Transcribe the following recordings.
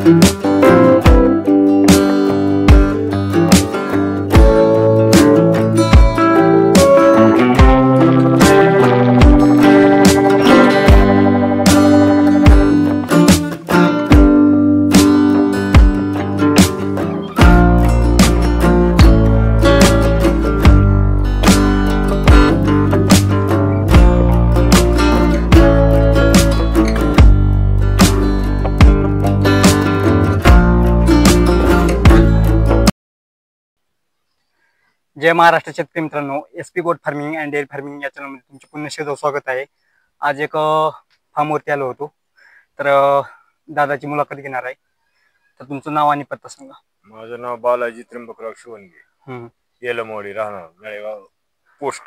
जय महाराष्ट्र शेतकरी मित्रांनो, एसपी गोट फार्मिंग अँड डेअरी फार्मिंग या चॅनलमध्ये तुमचे पुन्हा शेत स्वागत आहे। आज एक फार्मवरती आलो होतो, तर दादाची मुलाखत घेणार आहे। तर तुमचं नाव आणि पत्ता सांगा। माझं नाव बालाजी त्र्यंबकराव शिवणगे, येलमवाडी, राहणार नळेगाव पोस्ट,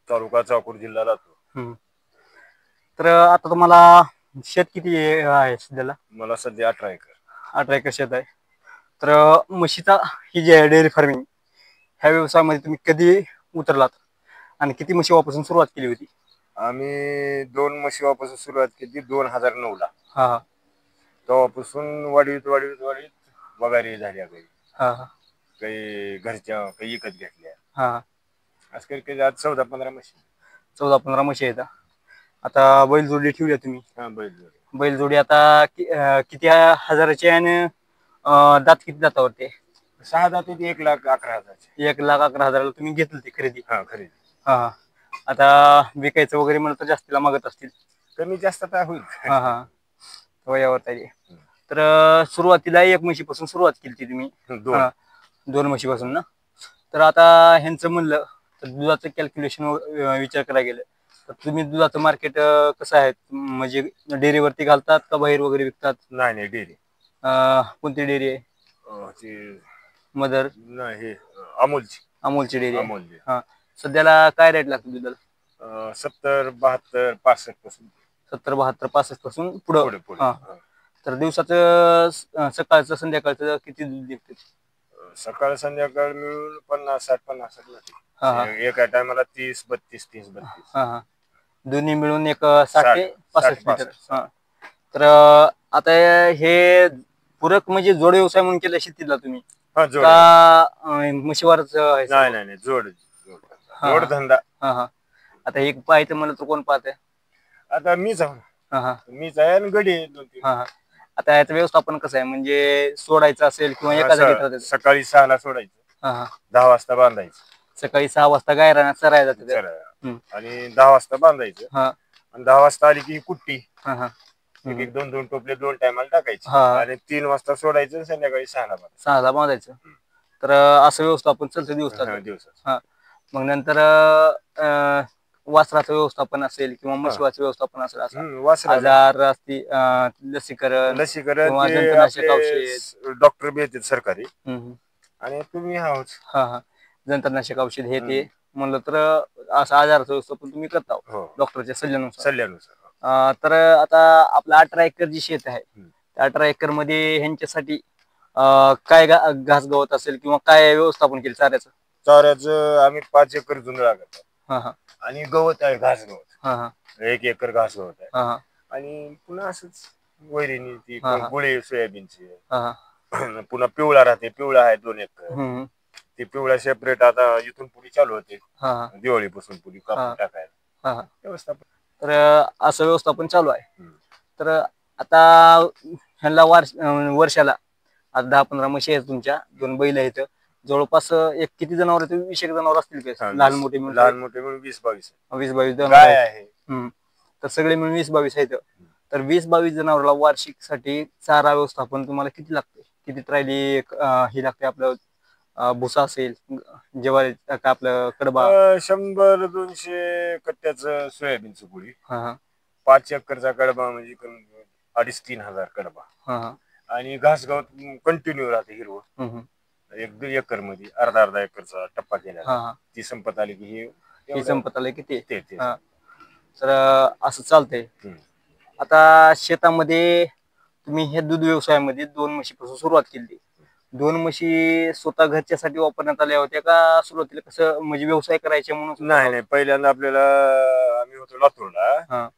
तालुका चाकूर, जिल्हा लातूर। तर आता तुम्हाला शेत किती आहे सध्याला? मला सध्या 18 एकर 18 एकर शेत आहे। तर म्हशीचा ही जी आहे डेअरी फार्मिंग, ह्या व्यवसायामध्ये तुम्ही कधी उतरलात आणि किती म्हशी वापरून सुरुवात केली होती? आम्ही 2 म्हशी वापरून सुरुवात केली 2009 ला। हा, तेव्हापासून वाढीत वाढीत वाढीत वगैरे झाल्या काही। काही घरच्या, काही विकत घेतल्या। असं काही आज 14-15 म्हशी 14-15 म्हशी आहेत। आता बैलजोडी ठेवल्या तुम्ही? बैलजोडी आता किती हजाराची आणि दात किती दातावरती? 6 दात होती, 1,11,000। 1,11,000 तुम्ही घेतली ती खरेदी? खरेदी। आता विकायचं वगैरे म्हणलं तर जास्तीला मागत असतील? कमी जास्त काय होईल। वयावर आहे। तर सुरुवातीला 1 म्हशीपासून सुरुवात केली तुम्ही? 2 म्हशीपासून ना? तर आता ह्यांचं म्हणलं तर दुधाचं कॅल्क्युलेशन विचार करायला गेलं तर तुम्ही दुधाचं मार्केट कसं आहे, म्हणजे डेअरीवरती घालतात का बाहेर वगैरे विकतात? नाही, डेअरी। कोणती डेअरी आहे? मदर? नाही, अमूलची डेअरी आहे। सध्याला काय रेट लागतो दुधाला? 70, 72, 65 पासून। 70, 72, 65 पासून पुढे। तर दिवसाचं सकाळचं संध्याकाळचं किती दूध निघते? सकाळ संध्याकाळ मिळून 50-60 एका टायमाला 30-32 दोन्ही मिळून एक 60 ते 65 लिटर। तर आता हे पूरक म्हणजे जोड व्यवसाय म्हणून केला शेतीला तुम्ही का म्हशीवरच? नाही, जोड धंदा। आता एक पाहायचं म्हणलं तर कोण पाहत आहे? आता मीच आहे आणि गडी आहे 2-3। आता याचं व्यवस्थापन कसं आहे, म्हणजे सोडायचं असेल किंवा एका जागी? सकाळी 6 ला सोडायचं, 10 वाजता बांधायचं। सकाळी 6 वाजता गायराना चरायला जाते आणि 10 वाजता बांधायचं। आणि 10 वाजता आली की कुट्टी, एक 2-2 टोपले 2 टायमाला टाकायचे आणि 3 वाजता सोडायचं, संध्याकाळी 6 ला बांधायचं। तर असं व्यवस्थापन चालतं दिवसात? मग नंतर वासराचं व्यवस्थापन असेल किंवा म्हशीवाचं व्यवस्थापन असेल, आजार असतील, लसीकरण, डॉक्टर बी येतात सरकारी, आणि तुम्ही जंतुनाशक औषध हे ते म्हणलं तर असं आजाराचं व्यवस्थापन तुम्ही करता डॉक्टरच्या सल्ल्यानुसार। तर आता आपलं 18 एकर जी शेत आहे, 18 एकर मध्ये ह्यांच्यासाठी काय घास गवत असेल किंवा काय व्यवस्थापन केलं चाऱ्याचं? आम्ही 5 एकर जुंधळा करतो आणि गवत आहे, घास गवत 1 एकर घास गवत आहे। आणि पुन्हा असंच वैरिणी, ती गुळे सोयाबीनची, पुन्हा पिवळा राहते, पिवळा आहे 2 एकर, ती पिवळा सेपरेट आता इथून पुढे चालू होते, दिवाळीपासून पुढे कापून टाकायला व्यवस्थापन। तर असं व्यवस्थापन चालू आहे। तर आता ह्यांना वर्षाला आता 10-15 म्हशी आहेत तुमच्या, 2 बैल आहेत, जवळपास एक किती जनावर? 20 एक जनावर असतील का? लहान मोठे मिळून 20-22 गाय आहे। तर सगळे मिळून 20-22 आहेत। तर 20-22 जनावरला वार्षिक साठी चारा व्यवस्थापन तुम्हाला किती लागते? किती ट्रायली ही लागते? आपलं भुसा असेल, ज्वारी, आपलं कडबा, 100-200 कट्ट्याचं सोयाबीनचं पुडी, 5 एकरचा कडबा म्हणजे 2,500-3,000 हजार कडबा, आणि घास गवत कंटिन्यू राहते हिरवं 1 एकर मध्ये, अर्धा एकरचा टप्पा केला, ती संपत आली की संपत आली की ते तर असं चालतंय। आता शेतामध्ये तुम्ही हे दूध व्यवसायामध्ये 2 म्हशीपासून सुरुवात केली, 2 म्हशी स्वतः घरच्यासाठी वापरण्यात आल्या होत्या का सुरुवातीला कसं म्हणजे व्यवसाय करायचे म्हणून? नाही, पहिल्यांदा आपल्याला, आम्ही होतो लातूरला,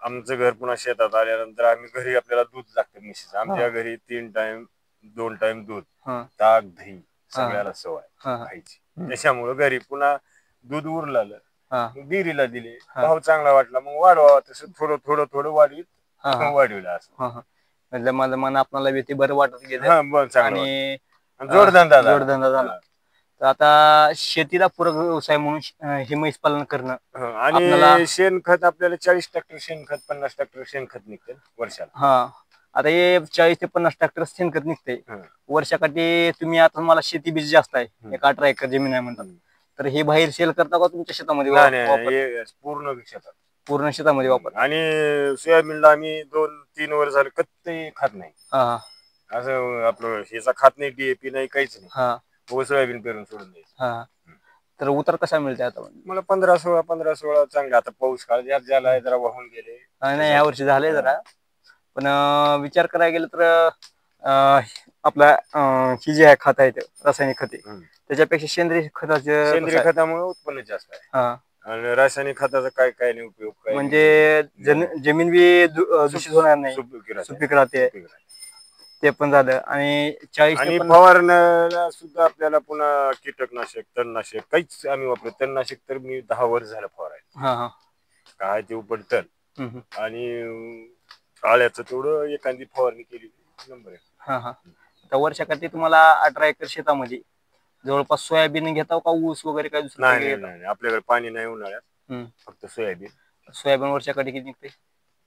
आमचं घर पुन्हा शेतात आल्यानंतर आम्ही घरी आपल्याला दूध लागतं म्हशीचं. आमच्या घरी 3 टाइम 2 टाइम दूध, ताक, दही सगळ्याला सवय खायची. त्याच्यामुळे घरी पुन्हा दूध उरलं डेअरीला दिले. भाव चांगला वाटला मग वाढवा, तसं थोडं थोडं थोडं वाढविलं असं. म्हणजे माझं मन आपल्याला भीती बरं वाटत गेलं आणि जोडधंदा झाला. तर आता शेतीला पूरक व्यवसाय म्हणून हे म्हैस पालन करणं आणि शेणखत आपल्याला 40 ट्रॅक्टर शेणखत 50 ट्रॅक्टर शेणखत निघते वर्षाला. आता हे 40 ते 50 ट्रॅक्टर शेणखत निघते वर्षाकाठी. तुम्ही आता मला शेती बीज जास्त आहे, 18 एकर जमीन आहे म्हणतात, तर हे बाहेर सेल करता का तुमच्या शेतामध्ये? पूर्ण शेतामध्ये वापर. आणि सोयाबीनला आम्ही 2-3 वर्ष झालं कधी खात नाही, असं आपलं ह्याचा खात नाही, DAP नाही, काहीच नाही. सोयाबीन पेरून सोडून द्यायचं. तर उतर कसा मिळते आता? मला 15-16 चांगले. आता पाऊस काळ ज्याला जरा वाहून गेले नाही, या वर्षी झाले जरा. पण विचार करायला गेलं तर आपला ही जी आहे खत आहे रासायनिक खते त्याच्यापेक्षा सेंद्रिय खतामुळे उत्पन्न जास्त आहे. आणि रासायनिक खताचा काय नाही उपयोग. म्हणजे जमीन बी दूषित होणार नाही, सुपीक राहते, ते पण झालं. आणि 40 फवारण्याला सुद्धा आपल्याला पुन्हा कीटकनाशक, तणनाशक काहीच आम्ही वापरतो. तणनाशक तर मी 10 वर्ष झालं फवारायला. काय ते उपटतं आणि आळ्याचं तेवढं एखादी फवारणी केली नंबर आहे. तर वर्षाकाठी तुम्हाला 18 एकर शेतामध्ये जवळपास सोयाबीन घेता का ऊस वगैरे काय दुसरं? नाही, आपल्याकडे पाणी नाही उन्हाळ्यात, फक्त सोयाबीन वर्षाकाठी किती निघते?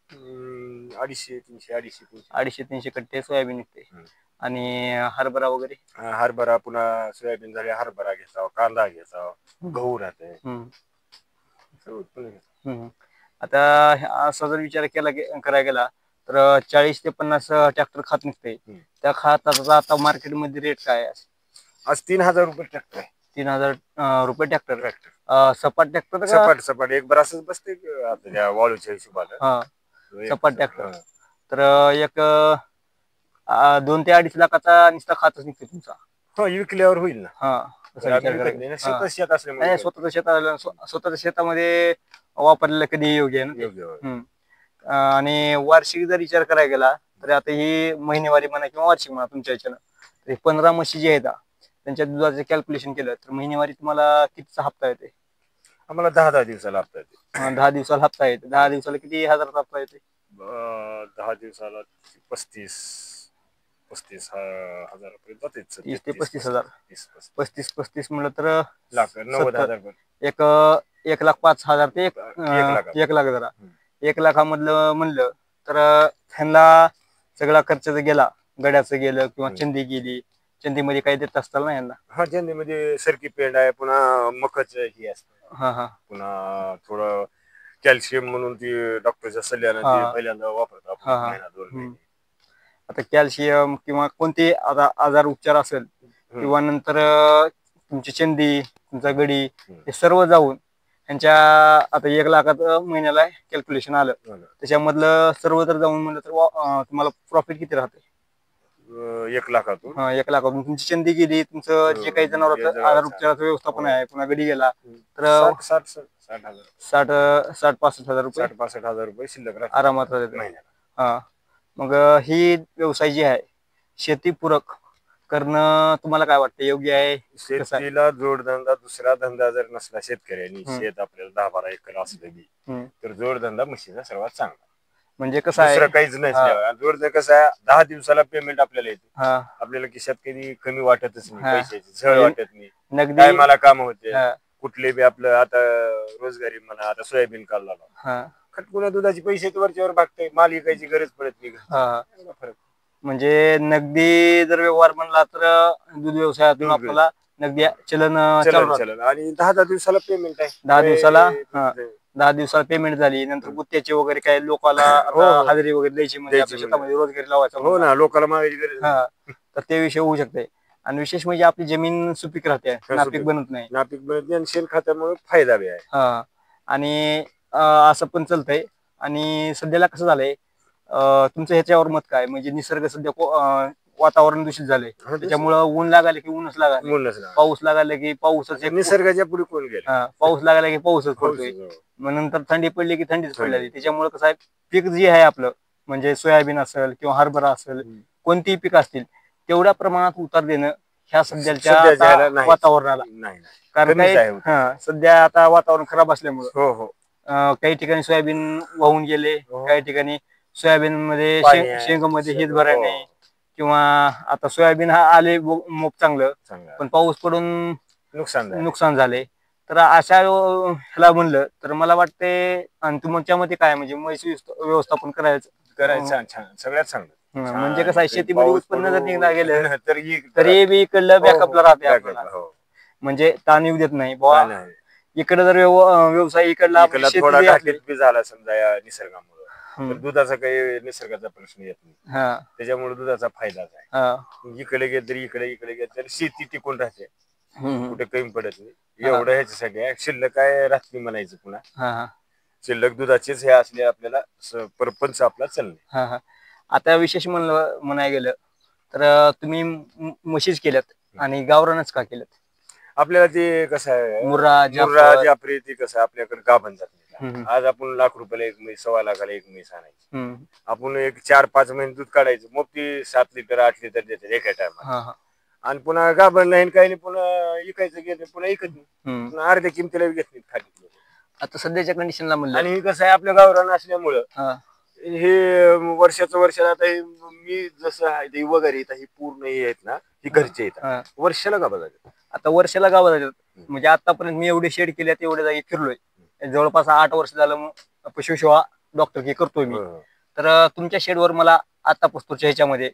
250-300 कट्टे सोयाबीन निघते. आणि हरभरा वगैरे? हरभरा पुन्हा सोयाबीन झाले, हरभरा घ्यायचा, कांदा घ्यायचा, गहू राहते. आता असा जर विचार करायला गेला तर 40 ते 50 ट्रॅक्टर खात निघते. त्या खाताचा आता मार्केटमध्ये रेट काय आहे? आज 3000 रुपये ट्रॅक्टर आहे. 3000 रुपये ट्रॅक्टर. सपाट ट्रॅक्टर? सपाट एक बरासच बसते वाळूच्या हिशोबाने सपाट ट्रॅक्टर. तर एक 2 ते 2.5 लाखाचा नुसता खातच निघते तुमचा. विकल्यावर होईल ना. स्वतःच्या शेतामध्ये वापरलेलं कधी योग्य आहे ना. आणि वार्षिक जर विचार करायला गेला तर आता ही महिनेवारी म्हणा किंवा वार्षिक म्हणा तुमच्या ह्याच्यानं 15 म्हशी जे आहेत त्यांच्या दुधाचं कॅल्क्युलेशन केलं तर महिनेवारी तुम्हाला कितीचा हप्ता येते? आम्हाला 10 दिवसाला हप्ता येते. 10 दिवसाला हप्ता येते. 10 दिवसाला किती हजाराचा हप्ता येते? 10 दिवसाला 35 हजार रुपये जाते. 30 ते 35,000. 35 म्हणलं तर 90,000. 1,05,000 ते 1 लाख. जरा 1 लाखामधलं म्हणलं तर ह्यांना सगळा खर्च जर गेला, गड्याचं गेलं किंवा चंदी गेली, चंदीमध्ये काही देत असताल ना यांना? चंदीमध्ये सरकी पेंड आहे, पुन्हा मखच ही असतं, पुन्हा थोडं कॅल्शियम म्हणून ती डॉक्टरच्या सल्ल्याने पहिल्यांदा वापरतो महिना 2 महिने. आता कॅल्शियम किंवा कोणते आजार उपचार असेल किंवा नंतर तुमची चंदी, तुमचा गडी, हे सर्व जाऊन यांच्या आता 1 लाखात महिन्याला कॅल्क्युलेशन आलं, त्याच्यामधलं सर्व जर जाऊन म्हणलं तर तुम्हाला प्रॉफिट किती राहते? 1 लाखातून 1 लाखातून तुमची चंदी गेली, तुमचं जे काही जनावरांचं आजार उपचाराचं व्यवस्थापन आहे, पुन्हा गडी गेला तर 60-65 हजार रुपये 60-65 रुपये शिल्लक आरामात राहते. मग ही व्यवसाय जी आहे शेतीपूरक करणं तुम्हाला काय वाटतं योग्य आहे? शेतीला जोडधंदा दुसरा धंदा जर नसला शेतकऱ्यांनी, शेत आपल्याला 10-12 एकर असलं बी तर जोडधंदा म्हशीचा सर्वात चांगला. म्हणजे कसं आहे, काहीच नाही. जोडधंदा कसा आहे, 10 दिवसाला पेमेंट आपल्याला येते. आपल्याला खिशात कधी कमी वाटतच नाही, पैशाची झळ वाटत नाही. काय मला काम होते कुठले बी आपलं आता रोजगारी म्हणा, आता सोयाबीन काढला खटकुना दुधाचे पैसे वरच्यावर भागते, माल विकायची गरज पडत नाही. फरक म्हणजे नगदी जर व्यवहार म्हणला तर दूध व्यवसायातून आपल्याला नगदी चलन आणि 10 दिवसाला पेमेंट आहे. 10 दिवसाला पेमेंट झाली नंतर गुत्त्याचे वगैरे काही लोकांना हजेरी वगैरे द्यायची, म्हणजे आपल्या शेतामध्ये रोजगारी लावायचा. हो ना, लोकांना मागायची गरज. तर ते विषय होऊ शकते. आणि विशेष म्हणजे आपली जमीन सुपीक राहते, नापीक बनत नाही. आणि शेण खतामुळे फायदा बी आहे. आणि असं पण चालतंय. आणि सध्याला कसं झालंय तुमचं ह्याच्यावर मत काय, म्हणजे निसर्ग सध्या वातावरण दूषित झालंय, त्याच्यामुळं ऊन लागायला की ऊनच लागायला, पाऊस लागायला की पाऊसच, निसर्गाच्या पुढे कोण गेला, पाऊस लागायला की पाऊसच पडतोय, मग नंतर थंडी पडली की थंडीच पडली. त्याच्यामुळे कसं आहे, पीक जे आहे आपलं म्हणजे सोयाबीन असेल किंवा हरभरा असेल, कोणतीही पीक असतील तेवढ्या प्रमाणात उतार देणं ह्या सध्याच्या वातावरणाला नाही. कारण काय, सध्या आता वातावरण खराब असल्यामुळं काही ठिकाणी सोयाबीन वाहून गेले, काही ठिकाणी सोयाबीन मध्ये शेंगामध्ये हेच भराय नाही, किंवा आता सोयाबीन हा आले मोप चांगलं, पण पाऊस पडून नुकसान झाले. तर अशा ह्याला म्हणलं तर मला वाटते, आणि तुमच्या मध्ये काय म्हणजे म्हैस व्यवस्थापन करायचं सगळ्यात चांगलं, म्हणजे कसं आहे, शेतीमध्ये उत्पन्न जर निघला गेलं तरी बी इकडलं बॅकअपला राहते आपल्याला, म्हणजे ताण येऊ देत नाही बुवा. इकडे जर व्यवसाय इकडला झाला समजा निसर्गामुळे, दुधाचा काही निसर्गाचा प्रश्न येत नाही, त्याच्यामुळे दुधाचा फायदाच आहे. इकडे गेलं तरी इकडे गेलं तरी शेती टिकून राहते, कुठे कमी पडत नाही. एवढं ह्याच्यासाठी शिल्लक काय राहते म्हणायचं, पुन्हा शिल्लक दुधाचेच हे असले आपल्याला परपंच आपला चालणे. आता विशेष म्हणायला गेलं तर तुम्ही म्हशीच केल्यात आणि गावरानच का केलं? आपल्याला ते कसं आहे, मुर्रा जाफरी ती कसं आपल्याकडे गाभण जात नाही. आज आपण लाख रुपयाला एक म्हैस, 1.25 लाखाला एक म्हैस आणायची, आपण एक 4-5 महिने दूध काढायचं, मग ती 7 लिटर 8 लिटर देते एका टायमाला, आणि पुन्हा गाभण नाही काही नाही, पुन्हा इकायचं गेलं पुन्हा इकत नाही, पुन्हा अर्ध्या किमतीला घेत नाही खाली. आता सध्याच्या कंडिशनला म्हणलं, आणि कसं आहे, आपल्या गावरान असल्यामुळं हे वर्षाला आता मी जसं आहे ते वगैरे ही पूर्ण हे आहेत ना, ही घरचे येतात, वर्षाला गाभा जातात. आता वर्षाला गाभा जातात, म्हणजे आतापर्यंत मी एवढे शेड केले, एवढ्या जागी फिरलोय, जवळपास 8 वर्ष झालं मग पशुसेवा डॉक्टर की करतोय मी. तर तुमच्या शेडवर मला आतापासूनच्या ह्याच्यामध्ये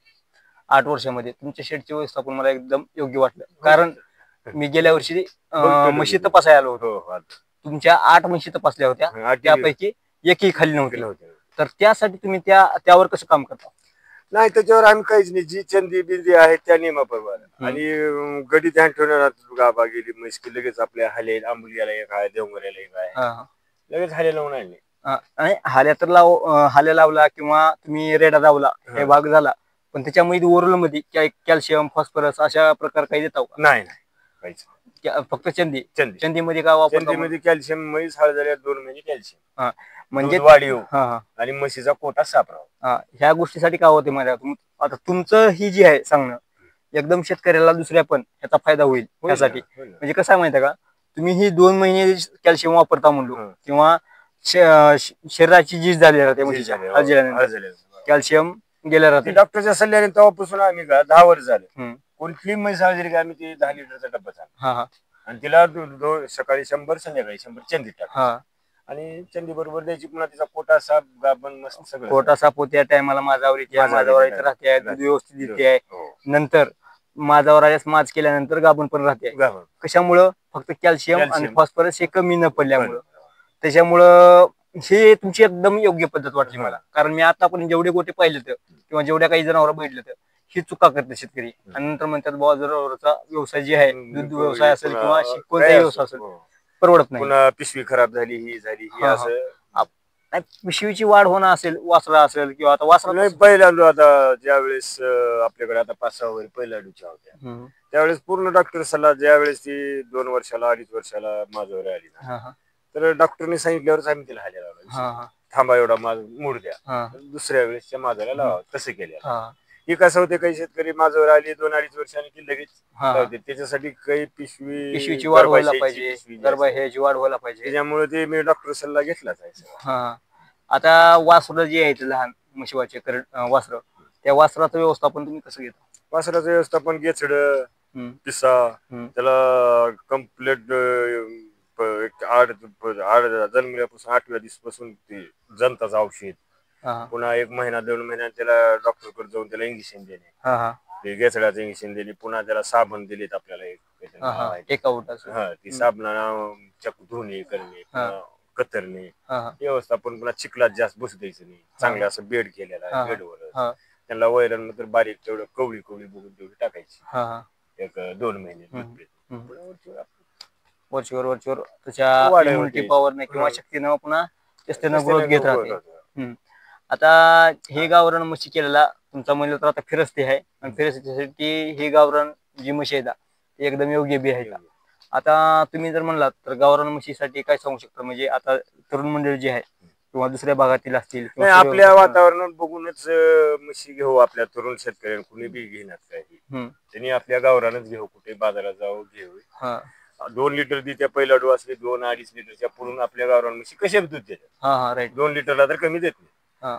8 वर्षामध्ये तुमच्या शेडची व्यवस्थापन मला एकदम योग्य वाटलं. कारण मी गेल्या वर्षी म्हशी तपासायला आलो होतो, तुमच्या 8 म्हशी तपासल्या होत्या, त्यापैकी एकही खाली नव्हती. तर त्यासाठी तुम्ही त्यावर कसं काम करता? नाही, त्याच्यावर आम्ही काहीच नाही, जी चंदी बिंदी आहे त्या नियमाप्रमाणे, आणि गडी ध्यान ठेवणार, गाभा गेली म्हैस की लगेच आपल्या हाले आंबुलीला एक आहे, देवघऱ्याला एक आहे, लगेच हाले लावून आणले. आणि हाल्या तर हाल्या लावला किंवा तुम्ही रेडा लावला, हे भाग झाला, पण त्याच्यामध्ये ओरल मध्ये कॅल्शियम, फॉस्फरस अशा प्रकार काही देता का? नाही, काहीच फक्त चंदीमध्ये काय वापरतो? चंदीमध्ये कॅल्शियम, म्हैस हळ झाल्या 2 महिने कॅल्शियम, म्हणजे वाढीव, आणि म्हशीचा कोटा साफ राहावा. ह्या गोष्टीसाठी काय होते माझ्या, आता तुमचं ही जी आहे सांगणं, एकदम शेतकऱ्याला दुसऱ्या पण याचा फायदा होईल त्यासाठी. म्हणजे कसं आहे माहिती का, तुम्ही ही 2 महिने कॅल्शियम वापरता म्हणलो, किंवा शरीराची झीज झाली राहते, कॅल्शियम गेल्या राहते, डॉक्टरच्या सल्ल्याने तेव्हापासून आम्ही 10 वर्ष झाले कुठली म्हैस हळजरी का आम्ही ते 10 लिटरचा डब्बा चालू, आणि तिला सकाळी 100 संध्याकाळी 100 चंदी टाका, आणि चंदी बरोबर द्यायची, पुन्हा तिचा कोटा साफ, गाभण मस्त सगळं, कोटा साफ होत्या टायमाला माझावर राहते, दूध व्यवस्थित देते, नंतर माझावर आल्यास माज केल्यानंतर गाभण पण राहते. कशामुळं? फक्त कॅल्शियम आणि फॉस्फरस हे कमी न पडल्यामुळं. त्याच्यामुळं हे तुमची एकदम योग्य पद्धत वाटली मला, कारण मी आतापर्यंत जेवढे गोटे पाहिले तर किंवा जेवढ्या काही जनावर बघितलं तर ही चुका करते शेतकरी, आणि नंतर म्हणतात बाबा जनावरांचा व्यवसाय जे आहे, दूध व्यवसाय असेल किंवा कोणताही व्यवसाय असेल, परवडत नाही, पुन्हा पिशवी खराब झाली, ही झाली, ही असं पिशवीची वाढ होणं असेल, वासरा असेल, किंवा आता वासरा पहिल्यांदा, आता ज्या वेळेस आपल्याकडे आता 5-6 वर पहिल्यांडूच्या होत्या, त्यावेळेस पूर्ण डॉक्टर सल्ला, ज्या वेळेस ती 2 वर्षाला 2.5 वर्षाला माझ्यावर आली ना, तर डॉक्टरने सांगितल्यावरच आम्ही तिला हाल्या लावला, थांबा एवढा माझ मूड द्या, दुसऱ्या वेळेसच्या माझ्याला लावा, तसं केलं. हे कसं होते, काही शेतकरी माझ्यावर आली 2-2.5 वर्षांनी की लगेच लावते, त्याच्यासाठी काही पिशवीची वाढ व्हायला पाहिजे, ह्याची वाढ व्हायला पाहिजे, त्याच्यामुळे ते मी डॉक्टर सल्ला घेतलाच आहे. आता वासरं जे आहेत लहान म्हशीवाचे वासरं, त्या वासराचं व्यवस्थापन तुम्ही कसं घेता? वासराचं व्यवस्थापन गेचड, पिसा, त्याला कम्प्लीट 8 जन्मल्यापासून 8व्या दिवसापासून ते जंताचं औषध, पुन्हा 1 महिना 2 महिन्यात त्याला डॉक्टरकडे जाऊन त्याला इंजेक्शन देणे, ते गेचडाचं इंजेक्शन दिले, पुन्हा त्याला साबण दिलेत आपल्याला ती साबणाला चक्क धुणे करणे, कतरणे, व्यवस्थापन, पुन्हा चिखलात जास्त बसू द्यायचं नाही, चांगलं असं बेड केलेला, बेडवर त्यांना वैरण नंतर बारीक तेवढं कवळी बघून तेवढी टाकायची, 1-2 महिने वरचीवर त्याच्या इम्युनिटी पॉवर किंवा शक्तीनं पुन्हा ग्रोथ घेत राहते. आता हे गावरान म्हशी केलेला तुमचा म्हणलं तर आता फिरस्ती आहे आणि फिरस्तीसाठी ही गावरान जी म्हशी आहे ती एकदम योग्य बी आहे. आता तुम्ही जर म्हणलात तर गावरान म्हशीसाठी काय सांगू शकता, म्हणजे आता तरुण मंडळी जी आहे किंवा दुसऱ्या भागातील असतील नाही, आपल्या वातावरणात बघूनच म्हशी घेऊ. आपल्या तरुण शेतकऱ्यांना कुणी बी घेणार काही त्यांनी आपल्या गावरानच घेऊ, कुठे बाजारात जाऊ घेऊ. 2 लिटर दी त्या पहिला डो असले 2-2.5 लिटरच्या पुढून आपल्या गावरान म्हशी कशा दूध देतात. 2 लिटरला तर कमी देत नाही.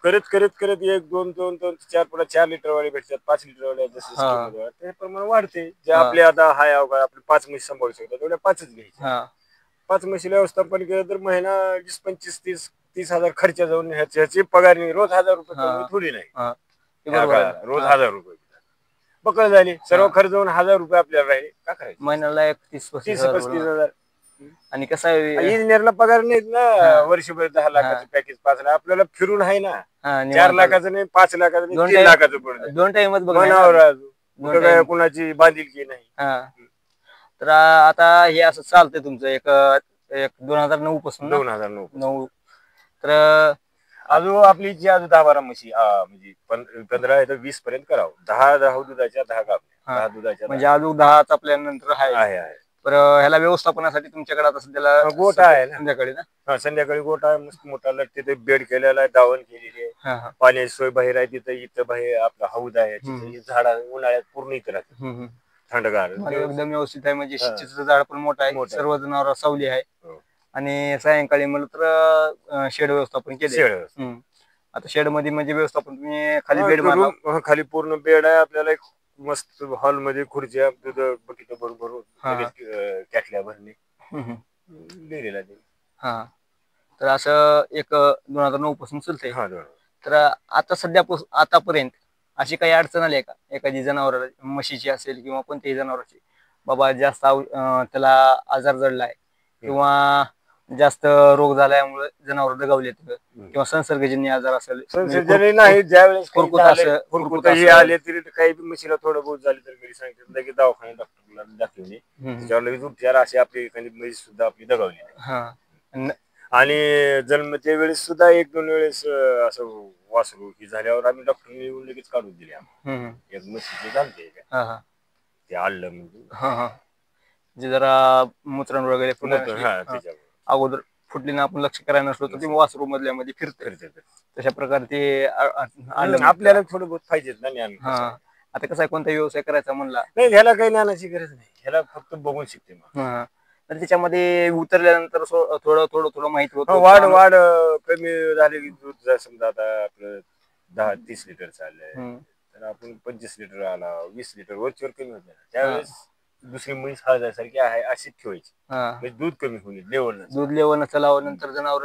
करत करत करत 1-2-4 लिटर वाले भेटतात, 5 लिटर वाले जसं त्याप्रमाणे वाढते. जे आपल्या आता हाय अवघड आपले 5 म्हशी सांभाळू शकतात तेवढ्या 5च घ्यायच्या. 5 म्हशीला व्यवस्थापन केलं तर महिना 20-25-30 हजार खर्च जाऊन ह्याची पगार रोज 1000 रुपये थोडी नाही. रोज 1000 रुपये पकड झाली, सर्व खर्च जाऊन 1000 रुपये आपल्याला राहिले. का करायचं महिन्याला 30-35 हजार. आणि कसं आहे इंजिनियरला पगार नाहीत ना वर्षभर 10 लाखाचं पॅकेज 5 लाख आपल्याला फिरून आहे ना. 4 लाखाचं नाही, 5 लाखाचं नाही, 3 लाखाचं पडलं. 2 टाइमच बघा, कुणाची बांधिलकी नाही. तर आता हे असं चालतंय तुमचं एक 2009 पासून 2009 तर अजून आपली जी अजून 10-12 म्हशी म्हणजे 15 आहे तर 20 पर्यंत करावं. 10 दुधाच्या 10 गाभण्या, 10 दुधाच्या म्हणजे अजून 10 आपल्यानंतर आहे. तर ह्याला व्यवस्थापनासाठी तुमच्याकडे आता सध्याला गोठा आहे ना संध्याकाळी ना. संध्याकाळी गोठा आहे मस्त मोठा. तिथे बेड केलेला आहे, दावण केलेली आहे, पाण्याची सोय बाहेर आहे. इथं बाहेर आपला हौद आहे, झाड उन्हाळ्यात पूर्ण इथं राहते थंडगार एकदम व्यवस्थित आहे. म्हणजे चिंचेचं झाड पण मोठं आहे, सर्व जनावर सावली आहे. आणि सायंकाळी म्हणलं तर शेड व्यवस्थापन केले. आता शेड मध्ये म्हणजे व्यवस्थापन तुम्ही खाली बेड खाली पूर्ण बेड आहे. आपल्याला एक मस्त हॉल मध्ये खुर्च्या बकेट बरोबर कॅटल्या भरणे डेअरीला दे. तर असं एक 2009 पासून चालतंय. तर आता आतापर्यंत अशी काही अडचण आली आहे का एखादी जनावर म्हशीची असेल किंवा कोणत्याही जनावरांची, बाबा जास्त त्याला आजार जडलाय किंवा जास्त रोग झाल्यामुळे जनावर दगावले किंवा संसर्गजन्य आजार असेल नाही, ज्यावेळेस आले तरी काही म्हशीला थोडं बहुत झाले तर घरी सांगितलं की दवाखान्यात डॉक्टरला दाखवणे, त्याच्यावर लगेच उपचार. अशी आपली एखादी म्हैस सुद्धा आपली दगावली. आणि जन्मच्या वेळेस सुद्धा 1-2 वेळेस असं वासरू की झाल्यावर आम्ही डॉक्टरने येऊन लगेच काढून दिले. एक म्हशीचे झालते ते आलं म्हणजे जे जरा मूत्रण वगैरे अगोदर फुटली ना आपण लक्ष करायला नसलो तर ते वासरू मधल्या मध्ये फिरते. तशा प्रकारे ते आपल्याला थोडं बहुत पाहिजेत ना. आता कसं आहे, कोणता व्यवसाय करायचा म्हणला नाही ह्याला काही ज्ञानाची गरज नाही, ह्याला फक्त बघून शिकते. तर त्याच्यामध्ये उतरल्यानंतर थोडं माहिती होतं. वाढ कमी झाली की दूध समजा आता आपलं 10-30 लिटर चाललंय तर आपण 25 लिटर आला 20 लिटर वरच्यावर कमी होत नाही. त्यावेळेस दुसरी म्हैस हळदासारखी आहे अशीच ठेवायची, म्हणजे दूध कमी होईल. दूध लेवल चलावं नंतर जनावर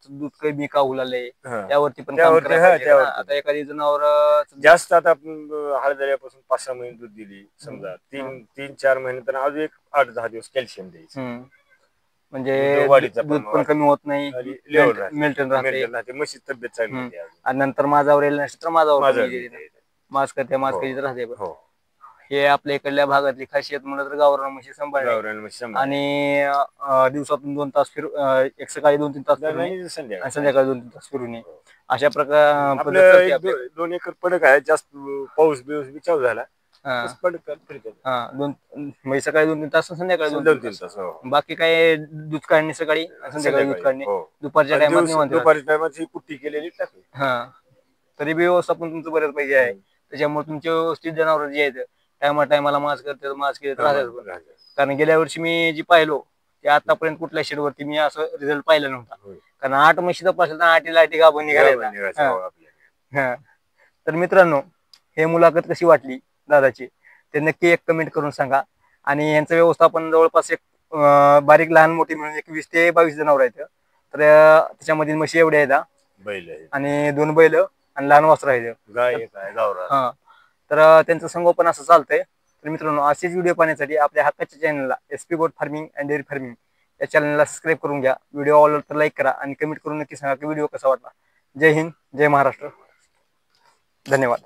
दूध कमी का लागले त्यावरती पण आता एखादी जनावर जास्त आता आपण हळदऱ्यापासून 5-6 महिने दूध दिली समजा 3-4 महिने तर अजून एक 8-10 दिवस कॅल्शियम द्यायचं, म्हणजे दूध पण कमी होत नाही, मेल्टन राहते, म्हशी तब्येत चांगली. आणि नंतर माझावर येईल नसतं तर माझावर मास्क राहते. हे आपल्या इकडल्या भागातली खासियत म्हणलं तर गावरान म्हशी सांभाळणे. आणि दिवसातून 2 तास एक सकाळी 2-3 तास संध्याकाळी 2-3 तास फिरून अशा प्रकारे 2 एकर पडक आहे. जास्त पाऊस बिचाव झाला म्हणजे सकाळी 2-3 तास संध्याकाळी 2-3 तास. बाकी काय दूध काढणे सकाळी संध्याकाळी दूध काढणे, दुपारच्या टायमात कुट्टी केलेली टाकली. तरी बी व्यवस्थापन तुमचं बऱ्याच पैकी आहे. त्याच्यामुळे तुमचे व्यवस्थित जनावर जे आहेत टायमाला मास्क केले राहतात. कारण गेल्या वर्षी मी जी पाहिलो ते आतापर्यंत कुठल्या शेडवरती मी असं रिझल्ट पाहिला नव्हता. कारण 8 म्हशी तपासल्या तर 8 गाभण निघाल्या. तर मित्रांनो, हे मुलाखत कशी वाटली दादाची ते नक्की एक कमेंट करून सांगा. आणि यांचं व्यवस्थापन जवळपास एक बारीक लहान मोठी मिळून 21 ते 22 जनावर आहेत. तर त्याच्यामधील म्हशी एवढ्या आहेत आणि 2 बैल आणि लहान वासर आहेत. तर त्यांचं संगोपन असं चालतंय. तर मित्रांनो, असेच व्हिडिओ पाहण्यासाठी आपल्या हक्काच्या चॅनलला SP गोट फार्मिंग अँड डेअरी फार्मिंग या चॅनलला सबस्क्राईब करून घ्या. व्हिडिओ आवडला तर लाईक करा आणि कमेंट करून नक्की सांगा की व्हिडिओ कसा वाटला. जय हिंद, जय महाराष्ट्र, धन्यवाद.